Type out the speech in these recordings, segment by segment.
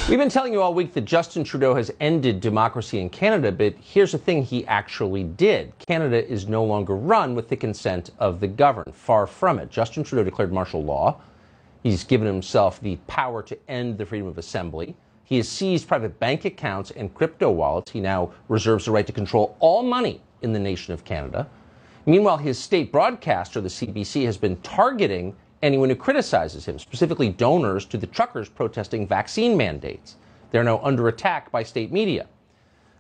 We've been telling you all week that Justin Trudeau has ended democracy in Canada, but here's the thing he actually did. Canada is no longer run with the consent of the governed. Far from it. Justin Trudeau declared martial law. He's given himself the power to end the freedom of assembly. He has seized private bank accounts and crypto wallets. He now reserves the right to control all money in the nation of Canada. Meanwhile, his state broadcaster, the CBC, has been targeting anyone who criticizes him, specifically donors to the truckers protesting vaccine mandates. They're now under attack by state media.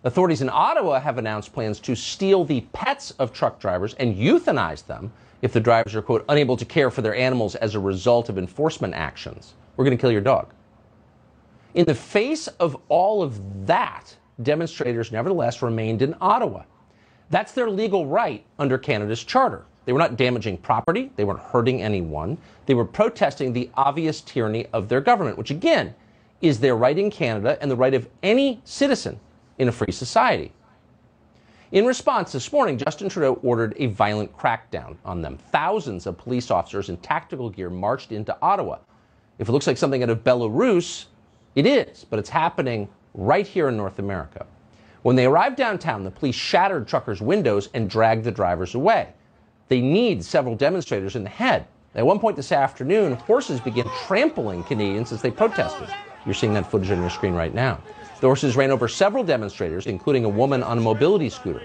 Authorities in Ottawa have announced plans to steal the pets of truck drivers and euthanize them if the drivers are, quote, unable to care for their animals as a result of enforcement actions. We're going to kill your dog. In the face of all of that, demonstrators nevertheless remained in Ottawa. That's their legal right under Canada's charter. They were not damaging property. They weren't hurting anyone. They were protesting the obvious tyranny of their government, which, again, is their right in Canada and the right of any citizen in a free society. In response, this morning, Justin Trudeau ordered a violent crackdown on them. Thousands of police officers in tactical gear marched into Ottawa. If it looks like something out of Belarus, it is, but it's happening right here in North America. When they arrived downtown, the police shattered truckers' windows and dragged the drivers away. They kneed several demonstrators in the head. At one point this afternoon, horses began trampling Canadians as they protested. You're seeing that footage on your screen right now. The horses ran over several demonstrators, including a woman on a mobility scooter.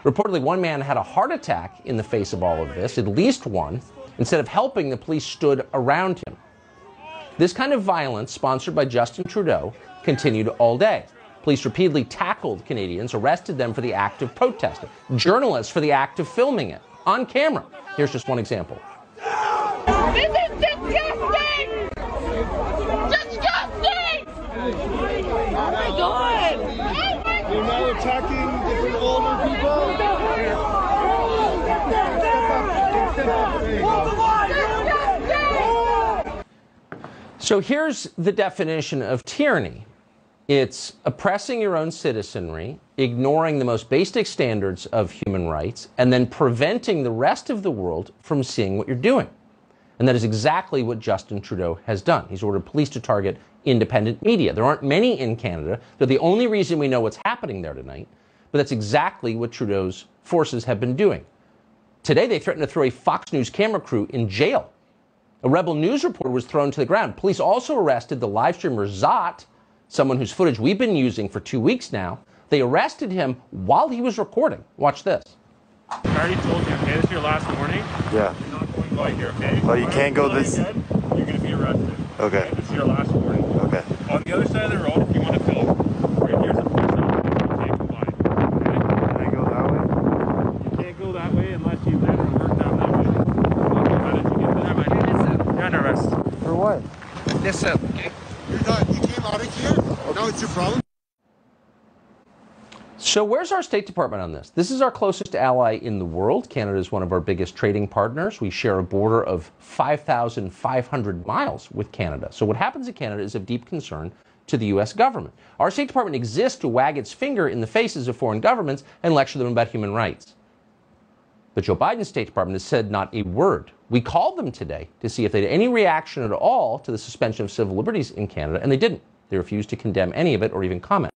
Reportedly, one man had a heart attack in the face of all of this, at least one. Instead of helping, the police stood around him. This kind of violence, sponsored by Justin Trudeau, continued all day. Police repeatedly tackled Canadians, arrested them for the act of protesting, journalists for the act of filming it on camera. Here's just one example. This is disgusting! Disgusting! Oh my God! You're now attacking different older people? So here's the definition of tyranny. It's oppressing your own citizenry, ignoring the most basic standards of human rights, and then preventing the rest of the world from seeing what you're doing. And that is exactly what Justin Trudeau has done. He's ordered police to target independent media. There aren't many in Canada. They're the only reason we know what's happening there tonight. But that's exactly what Trudeau's forces have been doing. Today, they threatened to throw a Fox News camera crew in jail. A Rebel News reporter was thrown to the ground. Police also arrested the live streamer Zot, someone whose footage we've been using for 2 weeks now. They arrested him while he was recording. Watch this. I already told you, okay, this is your last warning. Yeah. You're not going by here, okay? Oh, you can't go this... Again, you're going to be arrested. Okay. This is your last warning. Okay. On the other side of the road, if you want to film, right here's a police officer. You can't go by. Okay? Can I go that way? You can't go that way unless you live and work down that way. Okay, how did you get there, man? You're under arrest. For what? Listen, okay? You're done. You came out of here? Now it's your problem? So where's our State Department on this? This is our closest ally in the world. Canada is one of our biggest trading partners. We share a border of 5,500 miles with Canada. So what happens in Canada is of deep concern to the U.S. government. Our State Department exists to wag its finger in the faces of foreign governments and lecture them about human rights. But Joe Biden's State Department has said not a word. We called them today to see if they had any reaction at all to the suspension of civil liberties in Canada, and they didn't. They refused to condemn any of it or even comment.